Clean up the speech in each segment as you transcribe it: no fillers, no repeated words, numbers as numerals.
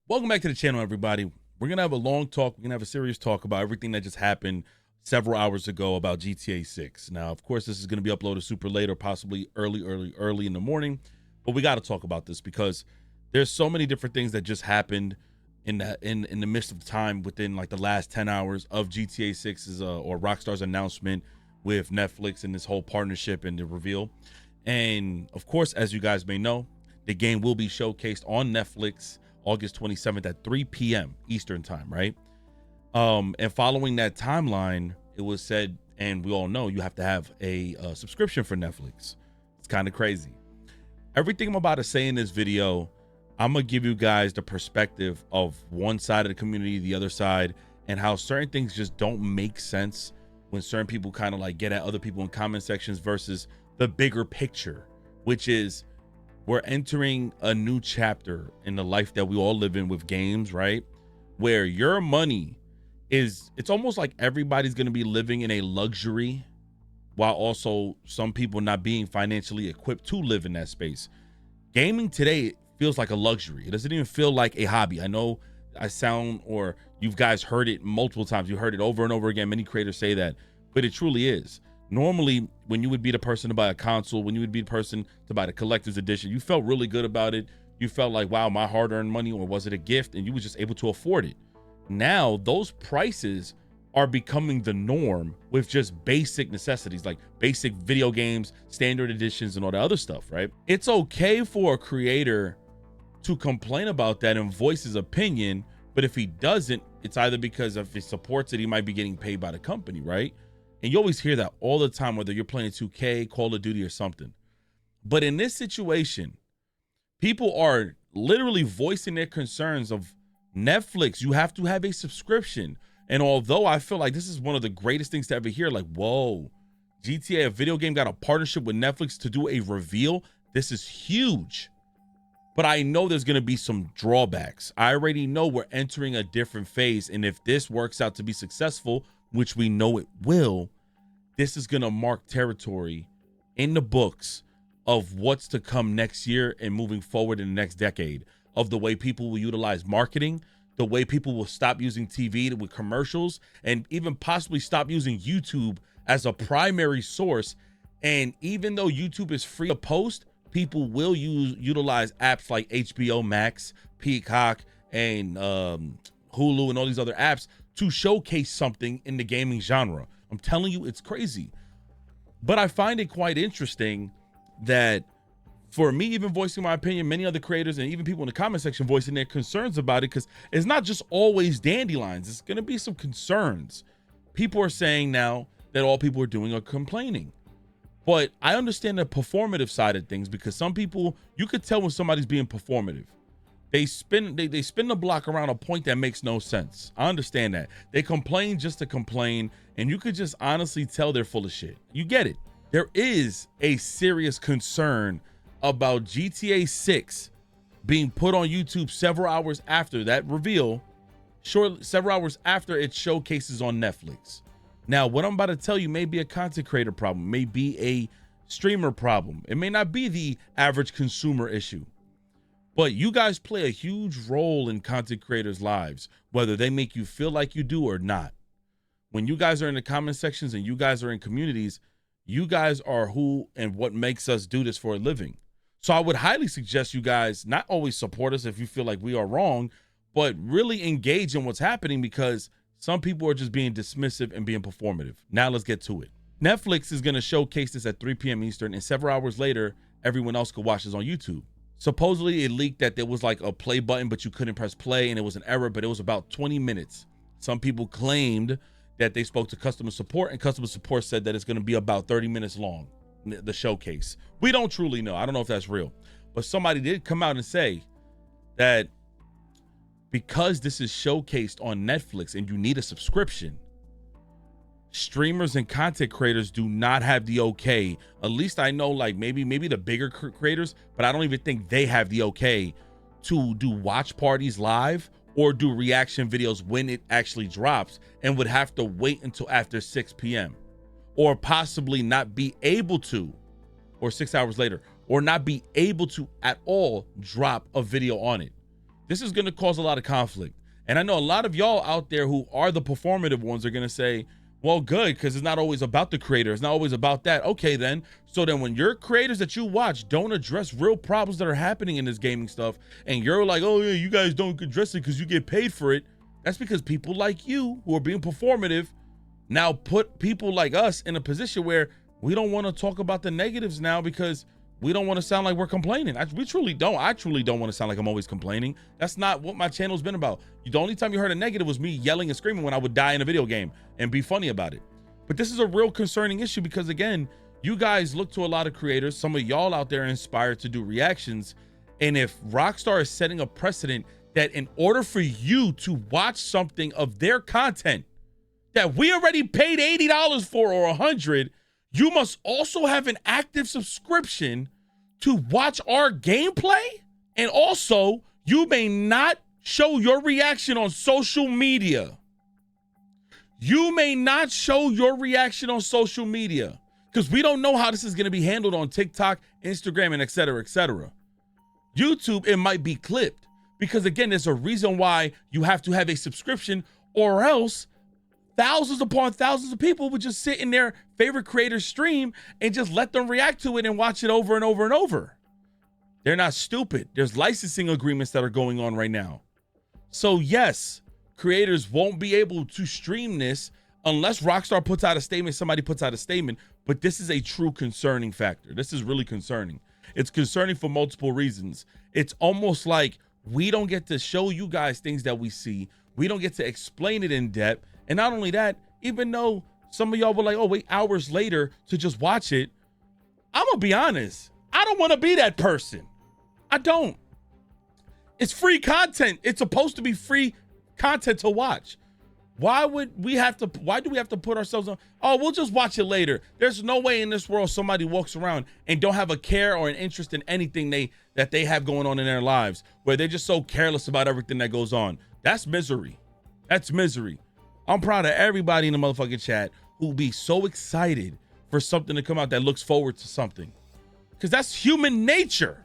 Welcome back to the channel, everybody. We're going to have a long talk. We're going to have a serious talk about everything that just happened several hours ago about GTA 6. Now, of course, this is going to be uploaded super late or possibly early in the morning. But we got to talk about this because there's so many different things that just happened in the midst of time within like the last 10 hours of GTA 6's or Rockstar's announcement with Netflix and this whole partnership and the reveal. And of course, as you guys may know, the game will be showcased on Netflix August 27th at 3 p.m. Eastern time, right? And following that timeline, it was said, and we all know you have to have a subscription for Netflix. It's kind of crazy. Everything I'm about to say in this video, I'm gonna give you guys the perspective of one side of the community, the other side, and how certain things just don't make sense when certain people kind of like get at other people in comment sections versus the bigger picture, which is we're entering a new chapter in the life that we all live in with games, right? Where your money is, it's almost like everybody's going to be living in a luxury while also some people not being financially equipped to live in that space. Gaming today feels like a luxury. It doesn't even feel like a hobby. I know I sound, or you guys heard it multiple times. You heard it over and over again. Many creators say that, but it truly is. Normally, when you would be the person to buy a console, when you would be the person to buy the collector's edition, you felt really good about it. You felt like, wow, my hard-earned money, or was it a gift? And you was just able to afford it. Now, those prices are becoming the norm with just basic necessities, like basic video games, standard editions, and all the other stuff, right? It's okay for a creator to complain about that and voice his opinion, but if he doesn't, it's either because if he supports it, he might be getting paid by the company, right? And you always hear that all the time, whether you're playing 2K, Call of Duty, or something. But in this situation, people are literally voicing their concerns of Netflix. You have to have a subscription. And although I feel like this is one of the greatest things to ever hear, like, whoa, GTA, a video game, got a partnership with Netflix to do a reveal. This is huge. But I know there's going to be some drawbacks. I already know we're entering a different phase. And if this works out to be successful, which we know it will, this is going to mark territory in the books of what's to come next year and moving forward in the next decade, of the way people will utilize marketing, the way people will stop using TV with commercials, and even possibly stop using YouTube as a primary source. And even though YouTube is free to post, people will utilize apps like HBO Max, Peacock, and Hulu, and all these other apps to showcase something in the gaming genre. I'm telling you, it's crazy. But I find it quite interesting that for me, even voicing my opinion, many other creators and even people in the comment section voicing their concerns about it, because it's not just always dandelions. It's going to be some concerns. People are saying now that all people are doing are complaining. But I understand the performative side of things, because some people, you could tell when somebody's being performative. They spin the block around a point that makes no sense. I understand that. They complain just to complain, and you could just honestly tell they're full of shit. You get it. There is a serious concern about GTA 6 being put on YouTube several hours after that reveal, several hours after it showcases on Netflix. Now, what I'm about to tell you may be a content creator problem, may be a streamer problem. It may not be the average consumer issue. But you guys play a huge role in content creators' lives, whether they make you feel like you do or not. When you guys are in the comment sections and you guys are in communities, you guys are who and what makes us do this for a living. So I would highly suggest you guys not always support us if you feel like we are wrong, but really engage in what's happening, because some people are just being dismissive and being performative. Now let's get to it. Netflix is going to showcase this at 3 p.m. Eastern, and several hours later, everyone else could watch this on YouTube. Supposedly it leaked that there was like a play button, but you couldn't press play, and it was an error, but it was about 20 minutes. Some people claimed that they spoke to customer support, and customer support said that it's going to be about 30 minutes long, the showcase. We don't truly know. I don't know if that's real, but somebody did come out and say that because this is showcased on Netflix and you need a subscription, streamers and content creators do not have the okay. At least I know, like maybe the bigger creators, but I don't even think they have the okay to do watch parties live or do reaction videos when it actually drops, and would have to wait until after 6 p.m. or possibly not be able to, or 6 hours later, or not be able to at all drop a video on it. This is going to cause a lot of conflict. And I know a lot of y'all out there who are the performative ones are going to say, well, good, because it's not always about the creator. It's not always about that. Okay, then. So then when your creators that you watch don't address real problems that are happening in this gaming stuff, and you're like, oh, yeah, you guys don't address it because you get paid for it, that's because people like you who are being performative now put people like us in a position where we don't want to talk about the negatives now because we don't want to sound like we're complaining. We truly don't. I truly don't want to sound like I'm always complaining. That's not what my channel's been about. The only time you heard a negative was me yelling and screaming when I would die in a video game and be funny about it. But this is a real concerning issue because, again, you guys look to a lot of creators. Some of y'all out there are inspired to do reactions. And if Rockstar is setting a precedent that in order for you to watch something of their content that we already paid $80 for or $100, you must also have an active subscription to watch our gameplay. And also, you may not show your reaction on social media. You may not show your reaction on social media because we don't know how this is going to be handled on TikTok, Instagram, and et cetera, YouTube, it might be clipped because, again, there's a reason why you have to have a subscription, or else thousands upon thousands of people would just sit in their favorite creator's stream and just let them react to it and watch it over and over and over. They're not stupid. There's licensing agreements that are going on right now. So yes, creators won't be able to stream this unless Rockstar puts out a statement, somebody puts out a statement, but this is a true concerning factor. This is really concerning. It's concerning for multiple reasons. It's almost like we don't get to show you guys things that we see. We don't get to explain it in depth. And not only that, even though some of y'all were like, oh, wait hours later to just watch it, I'm gonna be honest. I don't want to be that person. I don't. It's free content. It's supposed to be free content to watch. Why do we have to put ourselves on, oh, we'll just watch it later? There's no way in this world somebody walks around and don't have a care or an interest in anything that they have going on in their lives, where they're just so careless about everything that goes on. That's misery. That's misery. I'm proud of everybody in the motherfucking chat who'll be so excited for something to come out that looks forward to something, because that's human nature.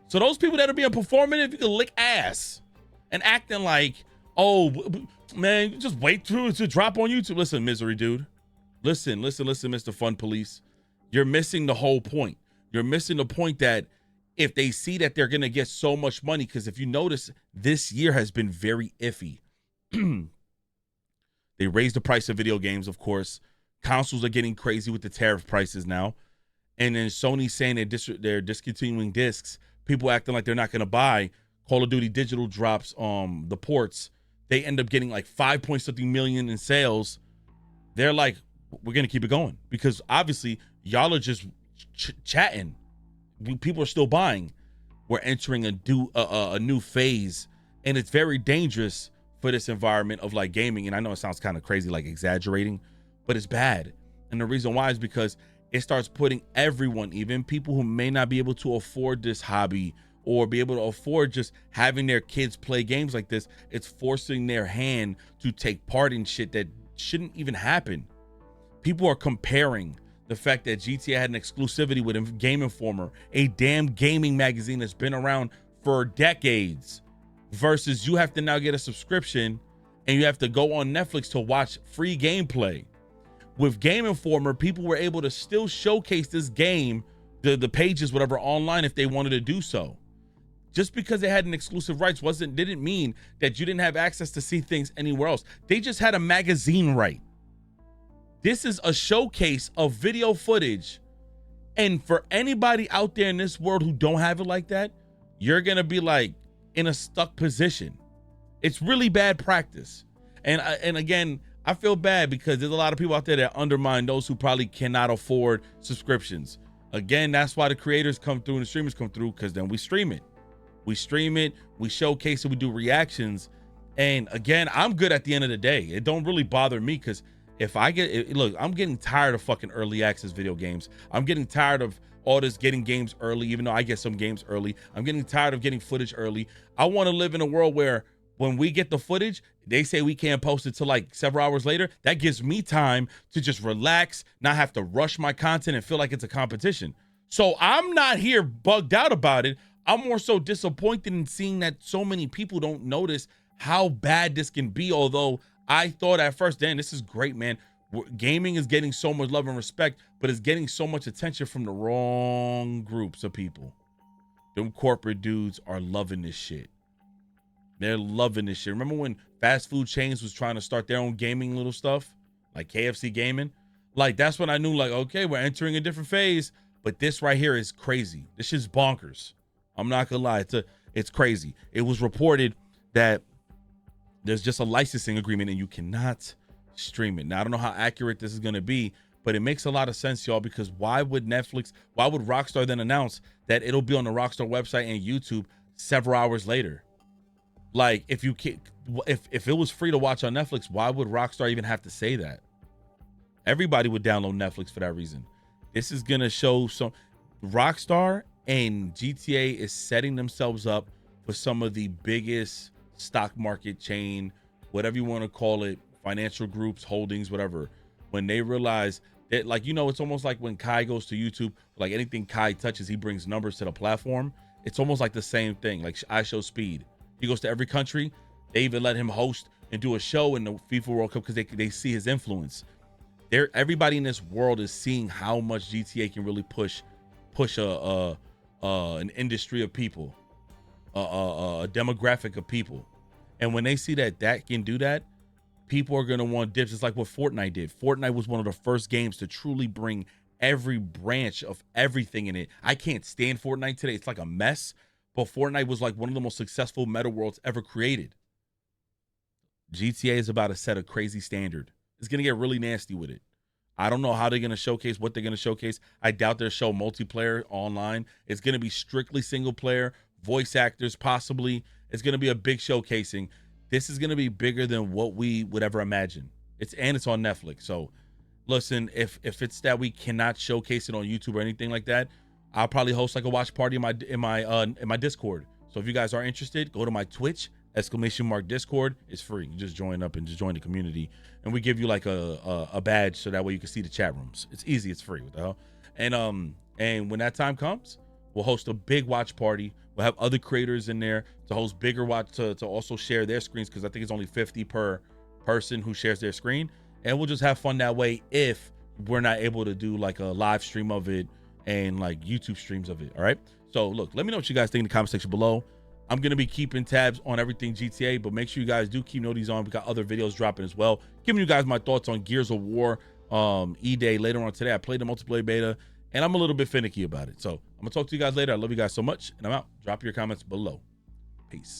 So those people that are being performative, you can lick ass and acting like, oh, man, just wait to drop on YouTube. Listen, misery, dude. Listen, Mr. Fun Police. You're missing the whole point. You're missing the point that if they see that they're going to get so much money, because if you notice, this year has been very iffy. They raised the price of video games, of course. Consoles are getting crazy with the tariff prices now. And then Sony's saying they're discontinuing discs. People acting like they're not going to buy. Call of Duty Digital drops the ports. They end up getting like 5-point-something million in sales. They're like, we're going to keep it going. Because obviously, y'all are just chatting. People are still buying. We're entering a new phase. And it's very dangerous for this environment of like gaming. And I know it sounds kind of crazy, like exaggerating, but it's bad. And the reason why is because it starts putting everyone, even people who may not be able to afford this hobby or be able to afford just having their kids play games like this, it's forcing their hand to take part in shit that shouldn't even happen. People are comparing the fact that GTA had an exclusivity with Game Informer, a damn gaming magazine that's been around for decades, versus you have to now get a subscription and you have to go on Netflix to watch free gameplay. With Game Informer, people were able to still showcase this game, the pages, whatever, online if they wanted to do so. Just because they had an exclusive rights didn't mean that you didn't have access to see things anywhere else. They just had a magazine right. This is a showcase of video footage. And for anybody out there in this world who don't have it like that, you're gonna be like in a stuck position. It's really bad practice. And again, I feel bad because there's a lot of people out there that undermine those who probably cannot afford subscriptions. Again, that's why the creators come through and the streamers come through, because then we stream it. We stream it, we showcase it, we do reactions. And again, I'm good at the end of the day. It don't really bother me, because if I look, I'm getting tired of fucking early access video games. I'm getting tired of all this getting games early, even though I get some games early. I'm getting tired of getting footage early. I want to live in a world where when we get the footage, they say we can't post it till like several hours later. That gives me time to just relax, not have to rush my content and feel like it's a competition. So I'm not here bugged out about it. I'm more so disappointed in seeing that so many people don't notice how bad this can be. Although I thought at first, damn, this is great, man. Gaming is getting so much love and respect, but it's getting so much attention from the wrong groups of people. Them corporate dudes are loving this shit. They're loving this shit. Remember when fast food chains was trying to start their own gaming little stuff, like KFC gaming? Like, that's when I knew, like, okay, we're entering a different phase. But this right here is crazy. This shit's bonkers. I'm not gonna lie, it's crazy. It was reported that there's just a licensing agreement and you cannot stream it. Now, I don't know how accurate this is gonna be, but it makes a lot of sense, y'all, because why would Rockstar then announce that it'll be on the Rockstar website and YouTube several hours later? Like, if it was free to watch on Netflix, why would Rockstar even have to say that? Everybody would download Netflix for that reason. This is gonna show some Rockstar and GTA is setting themselves up for some of the biggest stock market chain, whatever you want to call it, financial groups, holdings, whatever. When they realize that, like, you know, it's almost like when Kai goes to YouTube, like anything Kai touches, he brings numbers to the platform. It's almost like the same thing. Like I Show Speed, he goes to every country. They even let him host and do a show in the FIFA World Cup because they see his influence. Everybody in this world is seeing how much GTA can really push an industry of people, a demographic of people. And when they see that can do that, people are going to want dips. It's like what Fortnite did. Fortnite was one of the first games to truly bring every branch of everything in it. I can't stand Fortnite today. It's like a mess. But Fortnite was like one of the most successful meta worlds ever created. GTA is about to set a crazy standard. It's going to get really nasty with it. I don't know how they're going to showcase, what they're going to showcase. I doubt they'll show multiplayer online. It's going to be strictly single player, voice actors possibly. It's going to be a big showcasing. This is going to be bigger than what we would ever imagine. It's on Netflix. So listen, if it's that we cannot showcase it on YouTube or anything like that, I'll probably host like a watch party in my Discord. So if you guys are interested, go to my Twitch !Discord. It's free. You just join up and just join the community, and we give you like a badge so that way you can see the chat rooms. It's easy. It's free. What the hell? And when that time comes, we'll host a big watch party. We'll have other creators in there to host bigger watch to also share their screens, because I think it's only 50 per person who shares their screen, and we'll just have fun that way if we're not able to do like a live stream of it and like YouTube streams of it. All right. So look, let me know what you guys think in the comment section below. I'm going to be keeping tabs on everything GTA, but make sure you guys do keep notice on. We got other videos dropping as well, giving you guys my thoughts on Gears of War E-Day later on today. I played the multiplayer beta, and I'm a little bit finicky about it. So I'm going to talk to you guys later. I love you guys so much, and I'm out. Drop your comments below. Peace.